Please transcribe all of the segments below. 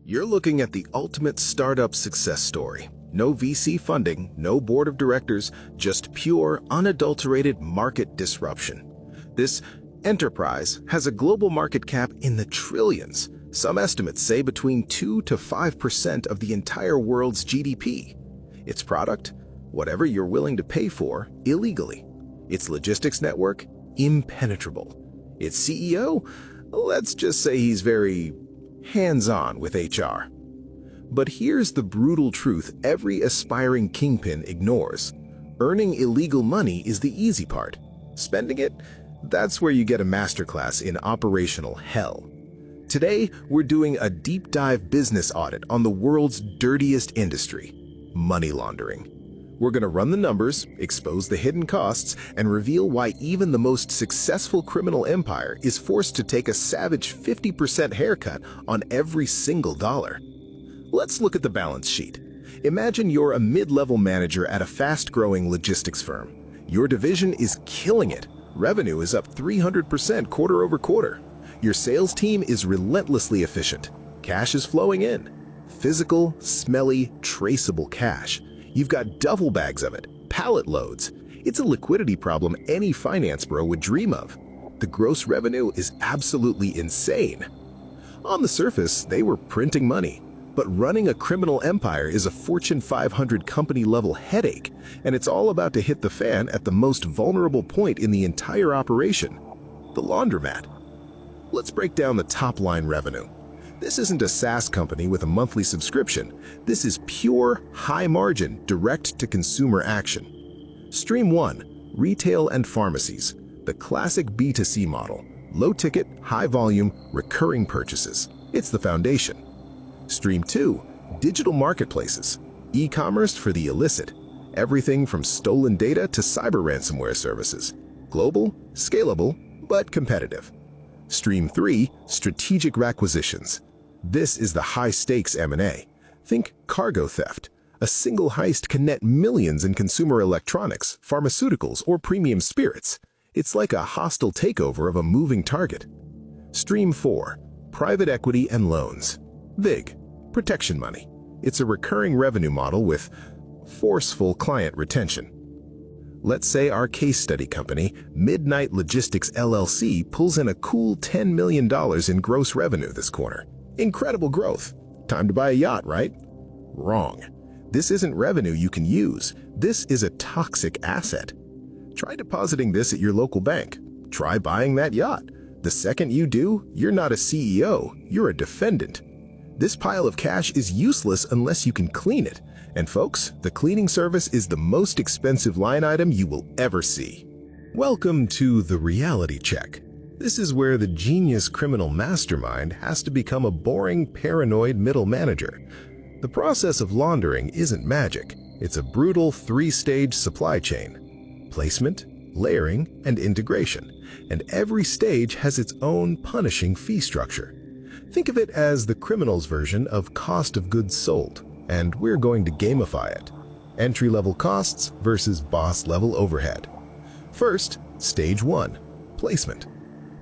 You're looking at the ultimate startup success story. No VC funding, no board of directors, just pure, unadulterated market disruption. This enterprise has a global market cap in the trillions. Some estimates say between 2 to 5% of the entire world's GDP. Its product? Whatever you're willing to pay for, illegally. Its logistics network? Impenetrable. Its CEO? Let's just say he's very hands-on with HR. But here's the brutal truth every aspiring kingpin ignores. Earning illegal money is the easy part. Spending it? That's where you get a masterclass in operational hell. Today, we're doing a deep dive business audit on the world's dirtiest industry, money laundering. We're going to run the numbers, expose the hidden costs, and reveal why even the most successful criminal empire is forced to take a savage 50% haircut on every single dollar. Let's look at the balance sheet. Imagine you're a mid-level manager at a fast-growing logistics firm. Your division is killing it. Revenue is up 300% quarter over quarter. Your sales team is relentlessly efficient. Cash is flowing in. Physical, smelly, traceable cash. You've got duffel bags of it, pallet loads. It's a liquidity problem any finance bro would dream of. The gross revenue is absolutely insane. On the surface, they were printing money. But running a criminal empire is a Fortune 500 company-level headache, and it's all about to hit the fan at the most vulnerable point in the entire operation, the laundromat. Let's break down the top-line revenue. This isn't a SaaS company with a monthly subscription. This is pure, high-margin, direct-to-consumer action. Stream 1, retail and pharmacies, the classic B2C model. Low-ticket, high-volume, recurring purchases. It's the foundation. Stream 2, digital marketplaces, e-commerce for the illicit. Everything from stolen data to cyber ransomware services. Global, scalable, but competitive. Stream 3, strategic requisitions. This is the high-stakes M&A. Think cargo theft. A single heist can net millions in consumer electronics, pharmaceuticals, or premium spirits. It's like a hostile takeover of a moving target. Stream 4, private equity and loans. VIG, protection money. It's a recurring revenue model with forceful client retention. Let's say our case study company, Midnight Logistics LLC, pulls in a cool $10 million in gross revenue this quarter. Incredible growth. Time to buy a yacht, right? Wrong. This isn't revenue you can use. This is a toxic asset. Try depositing this at your local bank. Try buying that yacht. The second you do, you're not a CEO, you're a defendant. This pile of cash is useless unless you can clean it. And folks, the cleaning service is the most expensive line item you will ever see. Welcome to the reality check. This is where the genius criminal mastermind has to become a boring, paranoid middle manager. The process of laundering isn't magic. It's a brutal three-stage supply chain. Placement, layering, and integration. And every stage has its own punishing fee structure. Think of it as the criminal's version of cost of goods sold. And we're going to gamify it. Entry-level costs versus boss-level overhead. First, stage 1, placement.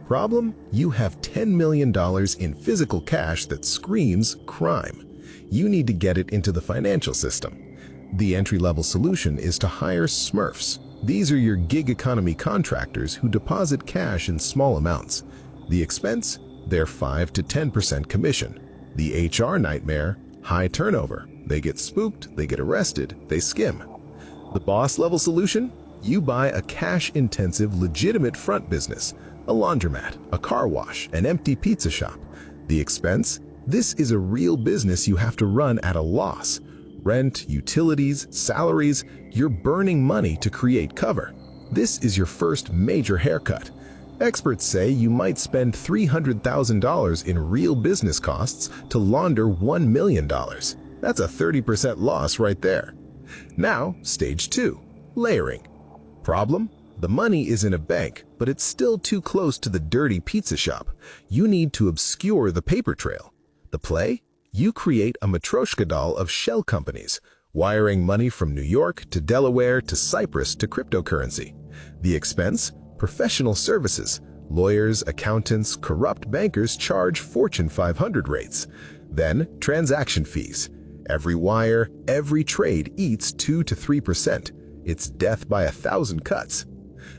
Problem? You have $10 million in physical cash that screams crime. You need to get it into the financial system. The entry-level solution is to hire smurfs. These are your gig economy contractors who deposit cash in small amounts. The expense? Their 5 to 10% commission. The HR nightmare? High turnover. They get spooked, they get arrested, they skim. The boss-level solution? You buy a cash-intensive, legitimate front business, a laundromat, a car wash, an empty pizza shop. The expense? This is a real business you have to run at a loss. Rent, utilities, salaries, you're burning money to create cover. This is your first major haircut. Experts say you might spend $300,000 in real business costs to launder $1 million. That's a 30% loss right there. Now, stage 2, layering. Problem? The money is in a bank, but it's still too close to the dirty pizza shop. You need to obscure the paper trail. The play? You create a Matryoshka doll of shell companies, wiring money from New York to Delaware to Cyprus to cryptocurrency. The expense? Professional services. Lawyers, accountants, corrupt bankers charge Fortune 500 rates. Then, transaction fees. Every wire, every trade eats 2 to 3%. It's death by 1,000 cuts.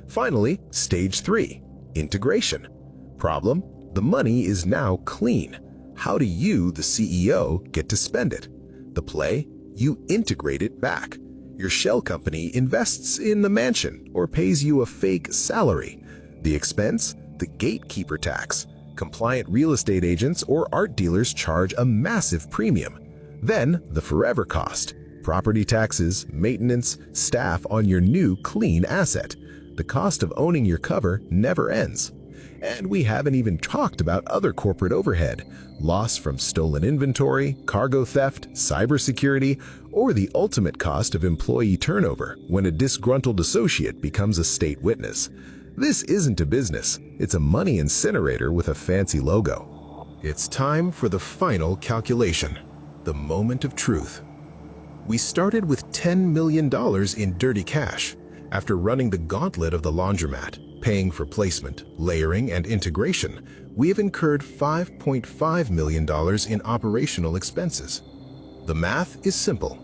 Finally, stage 3, integration. Problem: the money is now clean. How do you, the CEO, get to spend it? The play: you integrate it back. Your shell company invests in the mansion or pays you a fake salary. The expense: the gatekeeper tax. Compliant real estate agents or art dealers charge a massive premium. Then, the forever cost: property taxes, maintenance, staff on your new clean asset. The cost of owning your cover never ends. And we haven't even talked about other corporate overhead: loss from stolen inventory, cargo theft, cybersecurity, or the ultimate cost of employee turnover when a disgruntled associate becomes a state witness. This isn't a business, it's a money incinerator with a fancy logo. It's time for the final calculation, the moment of truth. We started with $10 million in dirty cash. After running the gauntlet of the laundromat, paying for placement, layering, and integration, we have incurred $5.5 million in operational expenses. The math is simple.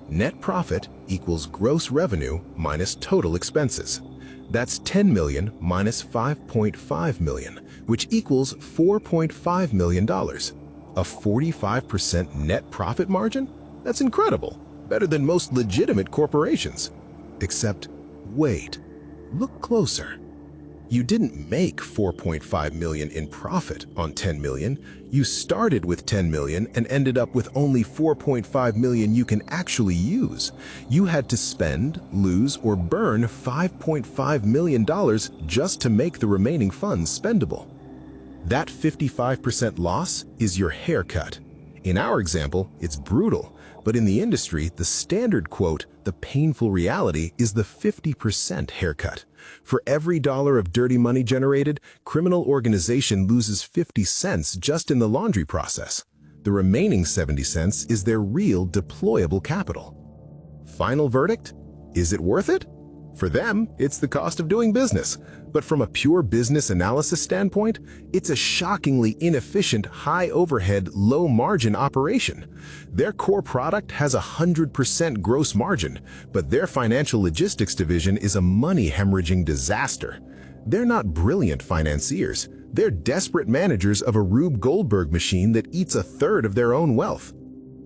Net profit equals gross revenue minus total expenses. That's 10 million minus 5.5 million, which equals $4.5 million. A 45% net profit margin? That's incredible. Better than most legitimate corporations. Except, wait, look closer. You didn't make 4.5 million in profit on 10 million. You started with 10 million and ended up with only 4.5 million you can actually use. You had to spend, lose, or burn $5.5 million just to make the remaining funds spendable. That 55% loss is your haircut. In our example, it's brutal, but in the industry, the standard quote, "the painful reality," is the 50% haircut. For every dollar of dirty money generated, criminal organization loses 50 cents just in the laundry process. The remaining 70 cents is their real deployable capital. Final verdict? Is it worth it? For them, it's the cost of doing business. But from a pure business analysis standpoint, it's a shockingly inefficient, high-overhead, low-margin operation. Their core product has 100% gross margin, but their financial logistics division is a money-hemorrhaging disaster. They're not brilliant financiers. They're desperate managers of a Rube Goldberg machine that eats a third of their own wealth.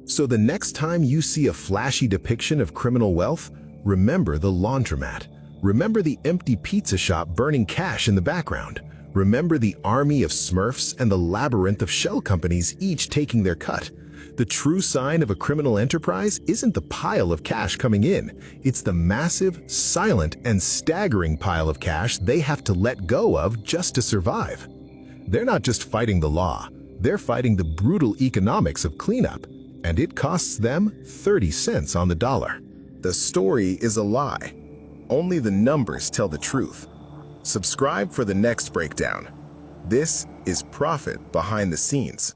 So the next time you see a flashy depiction of criminal wealth, remember the laundromat. Remember the empty pizza shop burning cash in the background. Remember the army of smurfs and the labyrinth of shell companies each taking their cut. The true sign of a criminal enterprise isn't the pile of cash coming in. It's the massive, silent, and staggering pile of cash they have to let go of just to survive. They're not just fighting the law. They're fighting the brutal economics of cleanup, and it costs them 30 cents on the dollar. The story is a lie. Only the numbers tell the truth. Subscribe for the next breakdown. This is Profit Behind the Scenes.